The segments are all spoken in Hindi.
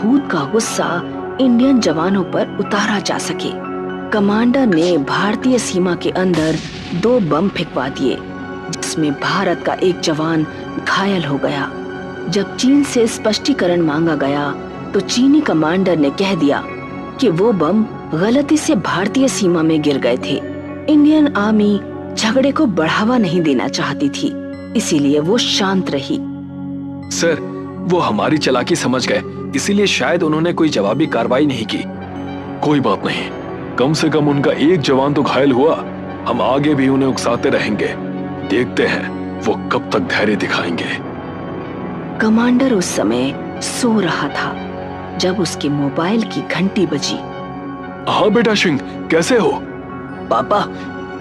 भूत का गुस्सा इंडियन जवानों पर उतारा जा सके। कमांडर ने भारतीय सीमा के अंदर 2 बम फेंकवा दिए, जिसमें भारत का एक जवान घायल हो गया। जब चीन से स्पष्टीकरण मांगा गया तो चीनी कमांडर ने कह दिया कि वो बम गलती से भारतीय सीमा में गिर गए थे। इंडियन आर्मी झगड़े को बढ़ावा नहीं देना चाहती थी, इसीलिए वो शांत रही। सर, वो हमारी चालाकी समझ गए, इसीलिए शायद उन्होंने कोई जवाबी कार्रवाई नहीं की। कोई बात नहीं, कम से कम उनका एक जवान तो घायल हुआ। हम आगे भी उन्हें उकसाते रहेंगे, देखते हैं वो कब तक धैर्य दिखाएंगे। कमांडर उस समय सो रहा था जब उसके मोबाइल की घंटी बजी। हाँ बेटा सिंह, कैसे हो? पापा,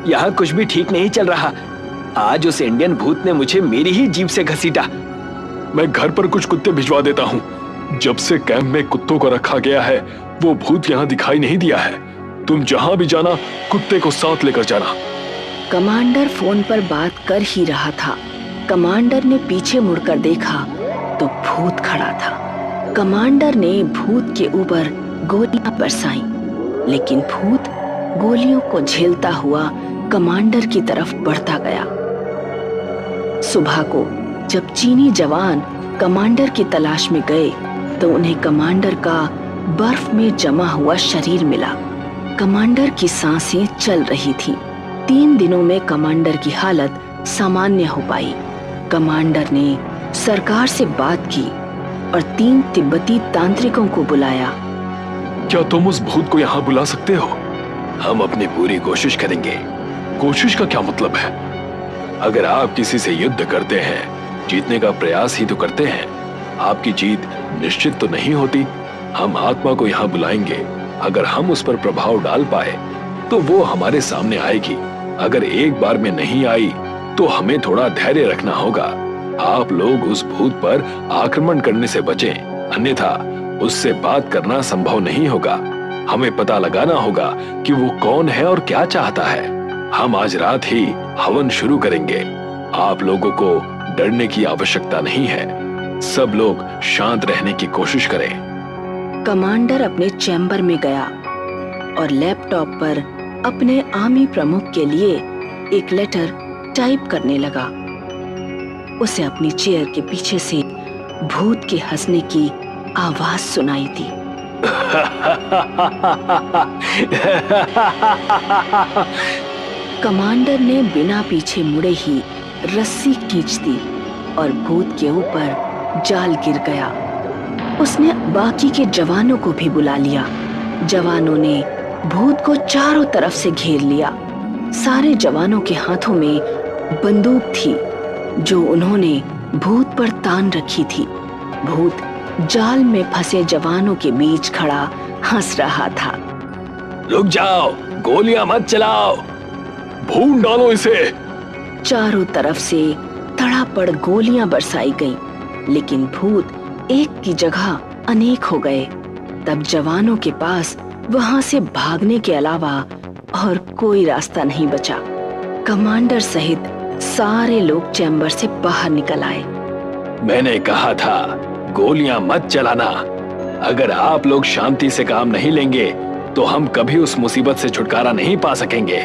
यहाँ कुछ भी ठीक नहीं चल रहा। आज उस इंडियन भूत ने मुझे मेरी ही जीभ से घसीटा। मैं घर पर कुछ कुत्ते भिजवा देता हूँ। जब से कैंप में कुत्तों को रखा गया है, वो भूत यहाँ दिखाई नहीं दिया है। तुम जहाँ भी जाना, कुत्ते को साथ लेकर जाना। कमांडर फोन पर बात कर ही रहा था। कमांडर ने पीछे मुड़कर देखा तो भूत खड़ा था। कमांडर ने भूत के ऊपर गोलियां बरसाई, लेकिन भूत गोलियों को झेलता हुआ कमांडर की तरफ बढ़ता गया। सुबह को जब चीनी जवान कमांडर की तलाश में गए तो उन्हें कमांडर का बर्फ में जमा हुआ शरीर मिला। कमांडर की सांसें चल रही थीं। 3 दिनों में कमांडर की हालत सामान्य हो पाई। कमांडर ने सरकार से बात की और 3 तिब्बती तांत्रिकों को बुलाया। क्या तुम उस भूत को यहाँ बुला सकते हो? हम अपनी पूरी कोशिश करेंगे। कोशिश का क्या मतलब है? अगर आप किसी से युद्ध करते हैं, जीतने का प्रयास ही तो करते हैं। आपकी जीत निश्चित तो नहीं होती। हम आत्मा को यहाँ बुलाएंगे। अगर हम उस पर प्रभाव डाल पाए तो वो हमारे सामने आएगी। अगर एक बार में नहीं आई तो हमें थोड़ा धैर्य रखना होगा। आप लोग उस भूत पर आक्रमण करने से बचें, अन्यथा उससे बात करना संभव नहीं होगा। हमें पता लगाना होगा कि वो कौन है और क्या चाहता है। हम आज रात ही हवन शुरू करेंगे। आप लोगों को डरने की आवश्यकता नहीं है। सब लोग शांत रहने की कोशिश करें। कमांडर अपने चैम्बर में गया और लैपटॉप पर अपने आर्मी प्रमुख के लिए एक लेटर टाइप करने लगा। उसे अपनी चेयर के पीछे से भूत के हंसने की आवाज सुनाई दी। कमांडर ने बिना पीछे मुड़े ही रस्सी खींच दी और भूत के ऊपर जाल गिर गया। उसने बाकी के जवानों को भी बुला लिया। जवानों ने भूत को चारों तरफ से घेर लिया। सारे जवानों के हाथों में बंदूक थी जो उन्होंने भूत पर तान रखी थी। भूत जाल में फंसे जवानों के बीच खड़ा हंस रहा था। रुक जाओ, गोलियां मत चलाओ, भून डालो इसे। चारों तरफ से धड़ापड़ गोलियां बरसाई गईं, लेकिन भूत एक की जगह अनेक हो गए। तब जवानों के पास वहां से भागने के अलावा और कोई रास्ता नहीं बचा। कमांडर सहित सारे लोग चैम्बर से बाहर निकल आए। मैंने कहा था गोलियां मत चलाना। अगर आप लोग शांति से काम नहीं लेंगे तो हम कभी उस मुसीबत से छुटकारा नहीं पा सकेंगे।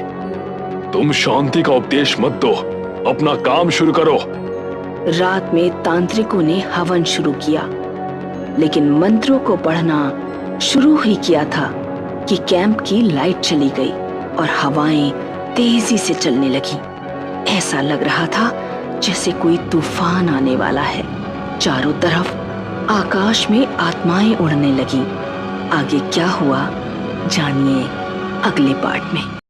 तुम शांति का उपदेश मत दो, अपना काम शुरू करो। रात में तांत्रिकों ने हवन शुरू किया, लेकिन मंत्रों को पढ़ना शुरू ही किया था कि कैंप की लाइट चली गई और हवाएं तेजी से चलने लगी। ऐसा लग रहा था जैसे कोई तूफान आने वाला है। चारों तरफ आकाश में आत्माएं उड़ने लगी। आगे क्या हुआ जानिए अगले पार्ट में।